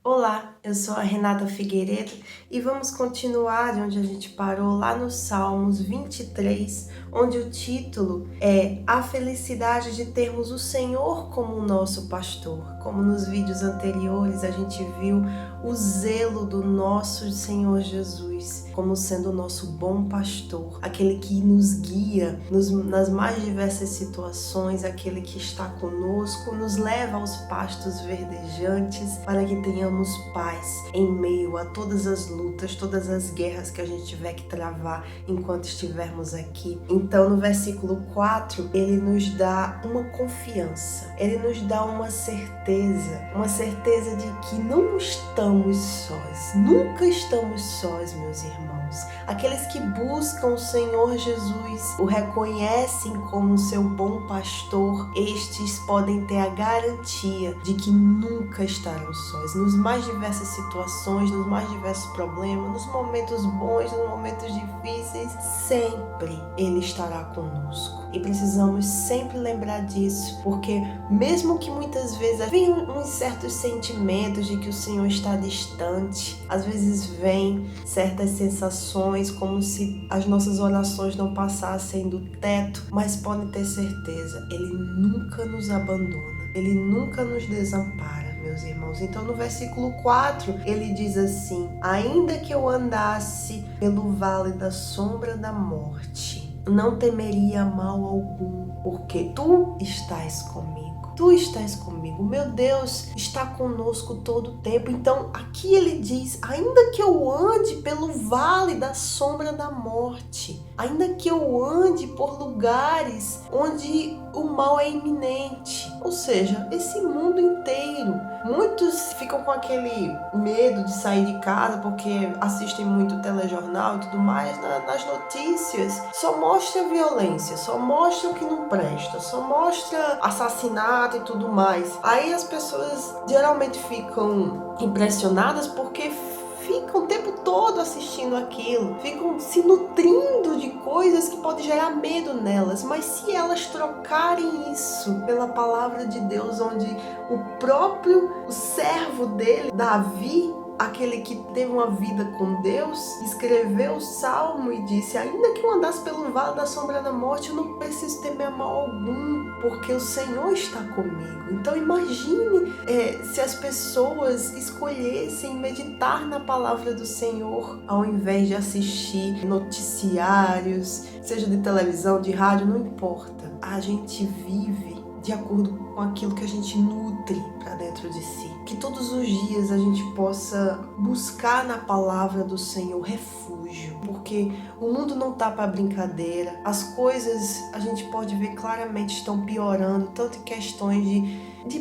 Olá, eu sou a Renata Figueiredo e vamos continuar de onde a gente parou lá no Salmos 23, onde o título é A Felicidade de Termos o Senhor como nosso pastor. Como nos vídeos anteriores a gente viu o zelo do nosso Senhor Jesus como sendo o nosso bom pastor, aquele que nos guia nas mais diversas situações, aquele que está conosco, nos leva aos pastos verdejantes para que tenhamos paz em meio a todas as lutas, todas as guerras que a gente tiver que travar enquanto estivermos aqui. Então, no versículo 4, ele nos dá uma confiança, ele nos dá uma certeza de que não estamos sós, nunca estamos sós, meus irmãos. Aqueles que buscam o Senhor Jesus, o reconhecem como seu bom pastor, estes podem ter a garantia de que nunca estarão sós. Nos mais diversas situações, nos mais diversos problemas, nos momentos bons, nos momentos difíceis, sempre Ele estará conosco. E precisamos sempre lembrar disso, porque mesmo que muitas vezes venham uns certos sentimentos de que o Senhor está distante, às vezes vem certas sensações como se as nossas orações não passassem do teto, mas podem ter certeza, Ele nunca nos abandona, Ele nunca nos desampara, meus irmãos. Então no versículo 4 ele diz assim: ainda que eu andasse pelo vale da sombra da morte, não temeria mal algum, porque tu estás comigo. Tu estás comigo, meu Deus está conosco todo o tempo. Então aqui ele diz, ainda que eu ande pelo vale da sombra da morte, ainda que eu ande por lugares onde o mal é iminente, ou seja, esse mundo inteiro. Muitos ficam com aquele medo de sair de casa porque assistem muito telejornal e tudo mais. Nas notícias só mostra violência, só mostra o que não presta, só mostra assassinato e tudo mais. Aí as pessoas geralmente ficam impressionadas porque ficam o tempo todo assistindo aquilo, ficam se nutrindo de coisas que podem gerar medo nelas, mas se elas trocarem isso pela palavra de Deus, onde o servo dele, Davi, aquele que teve uma vida com Deus, escreveu o salmo e disse: ainda que eu andasse pelo vale da sombra da morte, eu não preciso temer mal algum, porque o Senhor está comigo. Então imagine se as pessoas escolhessem meditar na palavra do Senhor, ao invés de assistir noticiários, seja de televisão, de rádio, não importa. A gente vive de acordo com aquilo que a gente nutre para dentro de si. Que todos os dias a gente possa buscar na palavra do Senhor refúgio, porque o mundo não tá para brincadeira. As coisas a gente pode ver claramente estão piorando, tanto em questões de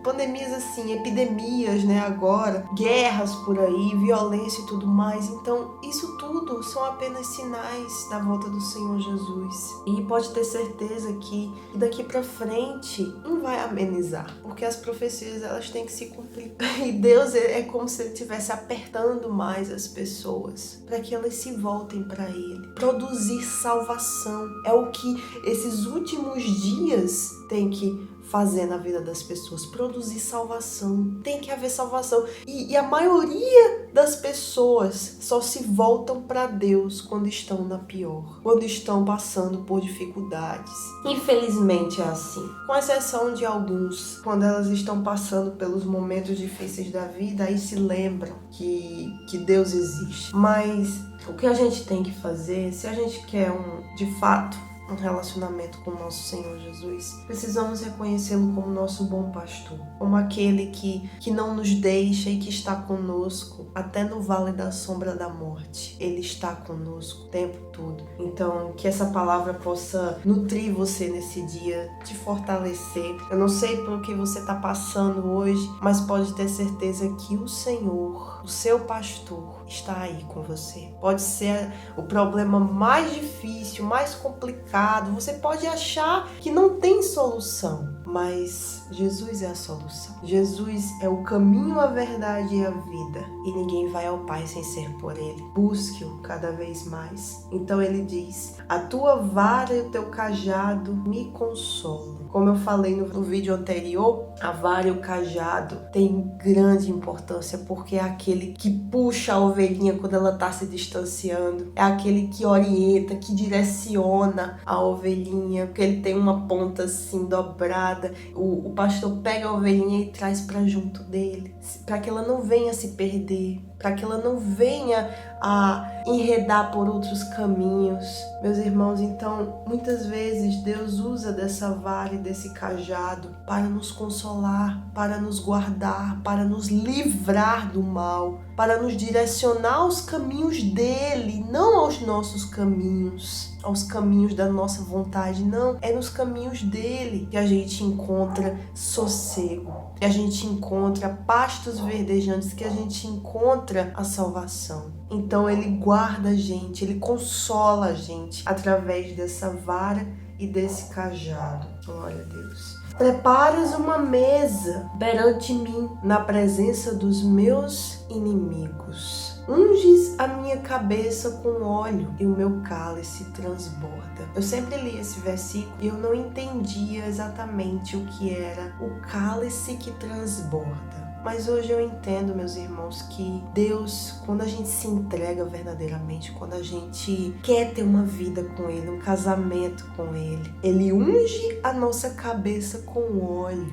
pandemias assim, epidemias, né, agora, guerras por aí, violência e tudo mais. Então, isso tudo são apenas sinais da volta do Senhor Jesus. E pode ter certeza que daqui para frente não vai amenizar, porque as profecias elas têm que se cumprir. E Deus é como se Ele estivesse apertando mais as pessoas para que elas se voltem para Ele. Produzir salvação é o que esses últimos dias tem que fazer na vida das pessoas, produzir salvação. Tem que haver salvação. E a maioria das pessoas só se voltam para Deus quando estão na pior, quando estão passando por dificuldades. Infelizmente é assim. Com exceção de alguns, quando elas estão passando pelos momentos difíceis da vida, aí se lembram que Deus existe. Mas o que a gente tem que fazer, se a gente quer de fato um relacionamento com o nosso Senhor Jesus, precisamos reconhecê-lo como nosso bom pastor, como aquele que não nos deixa e que está conosco até no vale da sombra da morte. Ele está conosco o tempo todo. Então, que essa palavra possa nutrir você nesse dia, te fortalecer. Eu não sei por que você está passando hoje, mas pode ter certeza que o Senhor, o seu pastor, está aí com você. Pode ser o problema mais difícil, mais complicado. Você pode achar que não tem solução, mas Jesus é a solução. Jesus é o caminho, a verdade e a vida. E ninguém vai ao Pai sem ser por Ele. Busque-o cada vez mais. Então ele diz: a tua vara e o teu cajado me consolam. Como eu falei no vídeo anterior, a vara e o cajado têm grande importância, porque é aquele que puxa a ovelhinha quando ela está se distanciando. É aquele que orienta, que direciona a ovelhinha, porque ele tem uma ponta assim dobrada. O pastor pega a ovelhinha e traz para junto dele, para que ela não venha se perder, para que ela não venha a enredar por outros caminhos. Meus irmãos, então, muitas vezes Deus usa dessa vara e desse cajado para nos consolar, para nos guardar, para nos livrar do mal, para nos direcionar aos caminhos dele, não aos nossos caminhos, aos caminhos da nossa vontade, não. É nos caminhos dele que a gente encontra sossego, que a gente encontra pastos verdejantes, que a gente encontra a salvação. Então ele guarda a gente, ele consola a gente através dessa vara e desse cajado. Glória a Deus. Preparas uma mesa perante mim, na presença dos meus inimigos. Unges a minha cabeça com óleo e o meu cálice transborda. Eu sempre li esse versículo e eu não entendia exatamente o que era o cálice que transborda. Mas hoje eu entendo, meus irmãos, que Deus, quando a gente se entrega verdadeiramente, quando a gente quer ter uma vida com Ele, um casamento com Ele, Ele unge a nossa cabeça com óleo.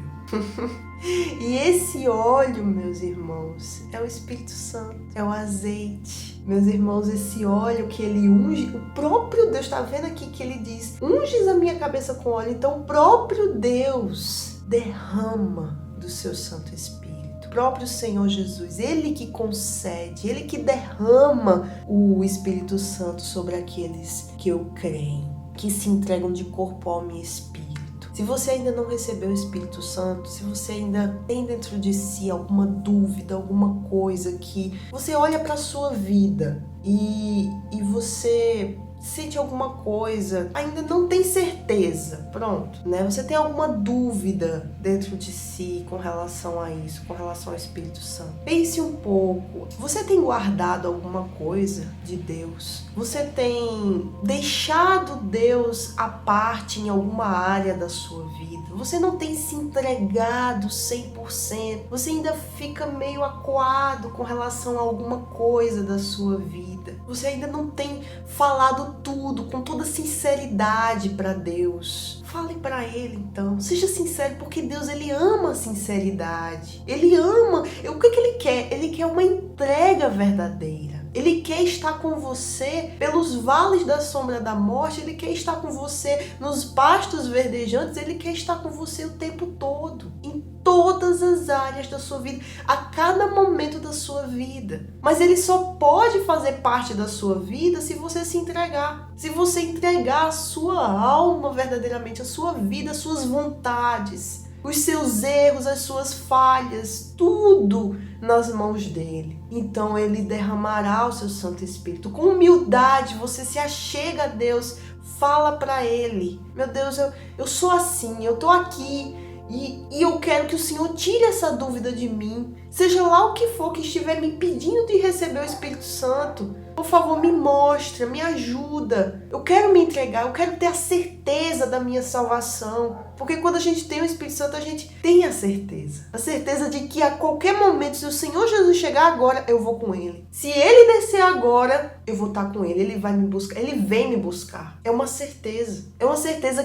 E esse óleo, meus irmãos, é o Espírito Santo, é o azeite. Meus irmãos, esse óleo que ele unge, o próprio Deus, está vendo aqui que ele diz: unges a minha cabeça com óleo. Então o próprio Deus derrama do seu Santo Espírito. O próprio Senhor Jesus, Ele que concede, Ele que derrama o Espírito Santo sobre aqueles que o creem, que se entregam de corpo, alma e espírito. Se você ainda não recebeu o Espírito Santo, se você ainda tem dentro de si alguma dúvida, alguma coisa que você olha para a sua vida e você sente alguma coisa, ainda não tem certeza, pronto, né? Você tem alguma dúvida dentro de si com relação a isso, com relação ao Espírito Santo. Pense um pouco. Você tem guardado alguma coisa de Deus? Você tem deixado Deus à parte em alguma área da sua vida? Você não tem se entregado 100%? Você ainda fica meio acuado com relação a alguma coisa da sua vida? Você ainda não tem falado tudo com toda sinceridade para Deus? Fale para Ele, então. Seja sincero, porque Deus, Ele ama a sinceridade. Ele ama. O que Ele quer? Ele quer uma entrega verdadeira. Ele quer estar com você pelos vales da sombra da morte. Ele quer estar com você nos pastos verdejantes. Ele quer estar com você o tempo todo, em todas as áreas da sua vida, a cada momento da sua vida. Mas Ele só pode fazer parte da sua vida se você se entregar. Se você entregar a sua alma verdadeiramente, a sua vida, as suas vontades, os seus erros, as suas falhas, tudo nas mãos dele. Então ele derramará o seu Santo Espírito. Com humildade você se achega a Deus, fala para Ele: meu Deus, eu sou assim, eu tô aqui e eu quero que o Senhor tire essa dúvida de mim. Seja lá o que for que estiver me impedindo de receber o Espírito Santo, por favor, me mostra, me ajuda. Eu quero me entregar, eu quero ter a certeza da minha salvação. Porque quando a gente tem o Espírito Santo, a gente tem a certeza de que a qualquer momento, se o Senhor Jesus chegar agora, eu vou com Ele. Se Ele descer agora, eu vou estar com Ele, Ele vai me buscar, Ele vem me buscar. É uma certeza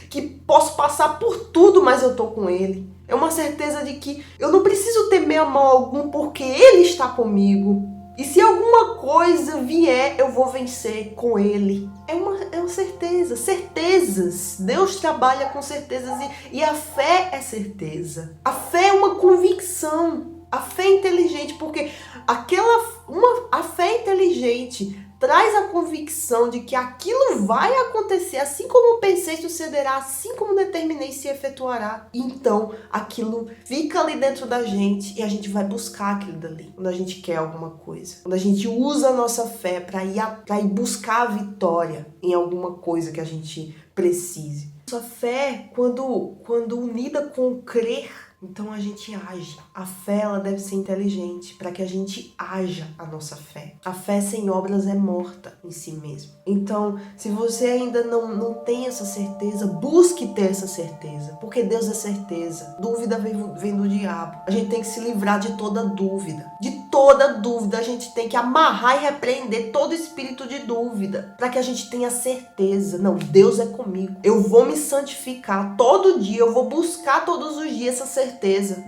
que posso passar por tudo, mas eu estou com Ele. É uma certeza de que eu não preciso temer a mal algum, porque Ele está comigo. E se alguma coisa vier, eu vou vencer com Ele. É uma certeza. Certezas. Deus trabalha com certezas e a fé é certeza. A fé é uma convicção. A fé é inteligente, porque a fé inteligente traz a convicção de que aquilo vai acontecer, assim como pensei sucederá, assim como determinei se efetuará. Então, aquilo fica ali dentro da gente e a gente vai buscar aquilo dali, quando a gente quer alguma coisa. Quando a gente usa a nossa fé para ir buscar a vitória em alguma coisa que a gente precise. Nossa fé, quando unida com o crer, então a gente age. A fé, ela deve ser inteligente para que a gente haja a nossa fé. A fé sem obras é morta em si mesma. Então, se você ainda não tem essa certeza, busque ter essa certeza, porque Deus é certeza. Dúvida vem do diabo. A gente tem que se livrar de toda dúvida. De toda dúvida, a gente tem que amarrar e repreender todo espírito de dúvida, para que a gente tenha certeza. Não, Deus é comigo. Eu vou me santificar todo dia, eu vou buscar todos os dias essa certeza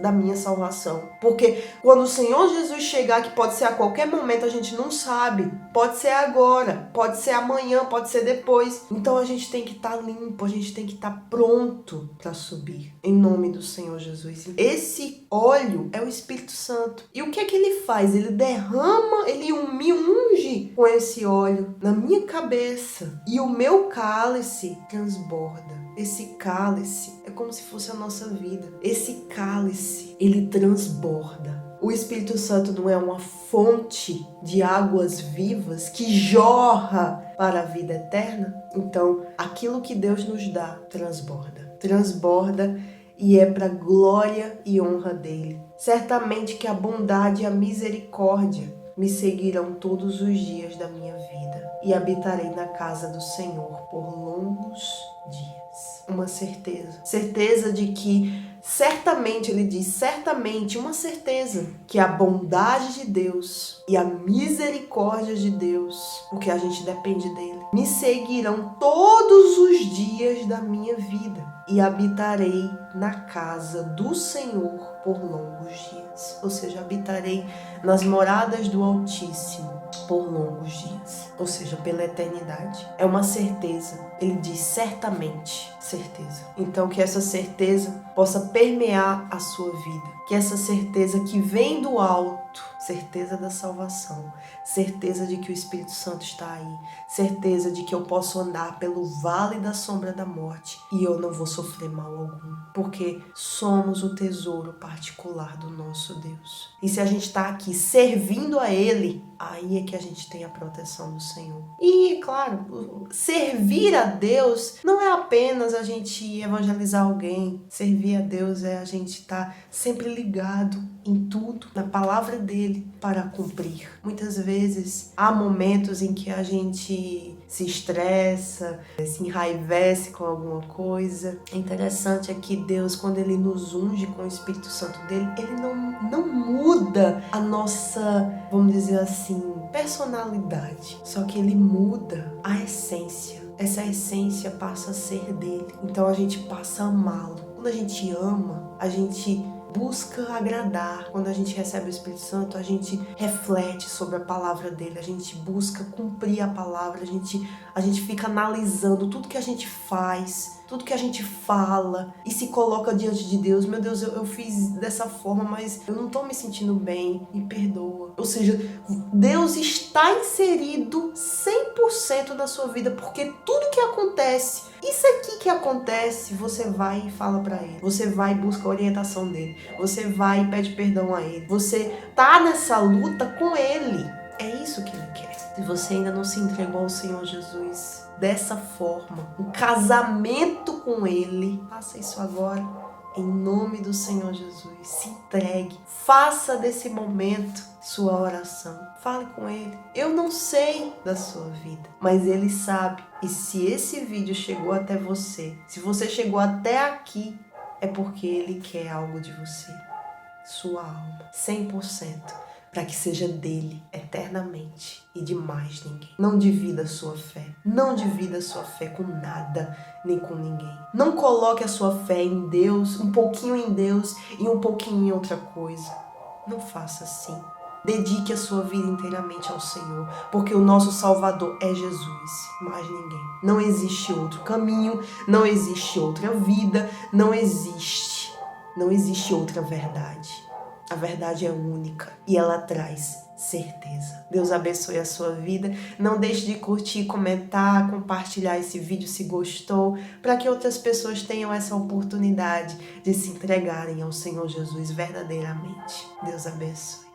da minha salvação. Porque quando o Senhor Jesus chegar, que pode ser a qualquer momento, a gente não sabe. Pode ser agora, pode ser amanhã, pode ser depois. Então a gente tem que estar limpo, a gente tem que estar pronto para subir. Em nome do Senhor Jesus. Esse óleo é o Espírito Santo. E o que é que ele faz? Ele derrama, ele me unge com esse óleo na minha cabeça. E o meu cálice transborda. Esse cálice é como se fosse a nossa vida. Esse cálice, ele transborda. O Espírito Santo não é uma fonte de águas vivas que jorra para a vida eterna? Então, aquilo que Deus nos dá transborda. Transborda e é para glória e honra dele. Certamente que a bondade e a misericórdia me seguirão todos os dias da minha vida e habitarei na casa do Senhor por longos dias. Uma certeza de que certamente, ele diz, certamente, uma certeza que a bondade de Deus e a misericórdia de Deus, porque a gente depende dele, me seguirão todos os dias da minha vida e habitarei na casa do Senhor por longos dias. Ou seja, habitarei nas moradas do Altíssimo por longos dias, ou seja, pela eternidade. É uma certeza. Ele diz certamente, certeza. Então que essa certeza possa permear a sua vida. Que essa certeza que vem do alto, certeza da salvação, certeza de que o Espírito Santo está aí, certeza de que eu posso andar pelo vale da sombra da morte e eu não vou sofrer mal algum, porque somos o tesouro particular do nosso Deus. E se a gente está aqui servindo a Ele, aí é que a gente tem a proteção do Senhor. E, claro, servir a Deus não é apenas a gente evangelizar alguém. Servir a Deus é a gente estar sempre ligado em tudo, na palavra dele, para cumprir. Muitas vezes há momentos em que a gente se estressa, se enraivece com alguma coisa. É interessante é que Deus, quando ele nos unge com o Espírito Santo dele, ele não muda a nossa, vamos dizer assim, personalidade. Só que ele muda a essência. Essa essência passa a ser dele. Então a gente passa a amá-lo. Quando a gente ama, a gente busca agradar. Quando a gente recebe o Espírito Santo, a gente reflete sobre a palavra dele, a gente busca cumprir a palavra, a gente fica analisando tudo que a gente faz, tudo que a gente fala e se coloca diante de Deus. Meu Deus, eu fiz dessa forma, mas eu não estou me sentindo bem, me perdoa. Ou seja, Deus está inserido 100% na sua vida, porque tudo que acontece, isso aqui que acontece, você vai e fala para ele, você vai e busca a orientação dele, você vai e pede perdão a ele, você tá nessa luta com ele. É isso que ele quer. Se você ainda não se entregou ao Senhor Jesus dessa forma, um casamento com ele, faça isso agora, em nome do Senhor Jesus. Se entregue, faça desse momento sua oração, fale com ele. Eu não sei da sua vida, mas ele sabe. E se esse vídeo chegou até você, se você chegou até aqui, é porque ele quer algo de você, sua alma, 100%. Para que seja dele eternamente e de mais ninguém. Não divida a sua fé. Não divida a sua fé com nada, nem com ninguém. Não coloque a sua fé em Deus, um pouquinho em Deus e um pouquinho em outra coisa. Não faça assim. Dedique a sua vida inteiramente ao Senhor, porque o nosso Salvador é Jesus, mais ninguém. Não existe outro caminho, não existe outra vida, não existe outra verdade. A verdade é única e ela traz certeza. Deus abençoe a sua vida. Não deixe de curtir, comentar, compartilhar esse vídeo se gostou, para que outras pessoas tenham essa oportunidade de se entregarem ao Senhor Jesus verdadeiramente. Deus abençoe.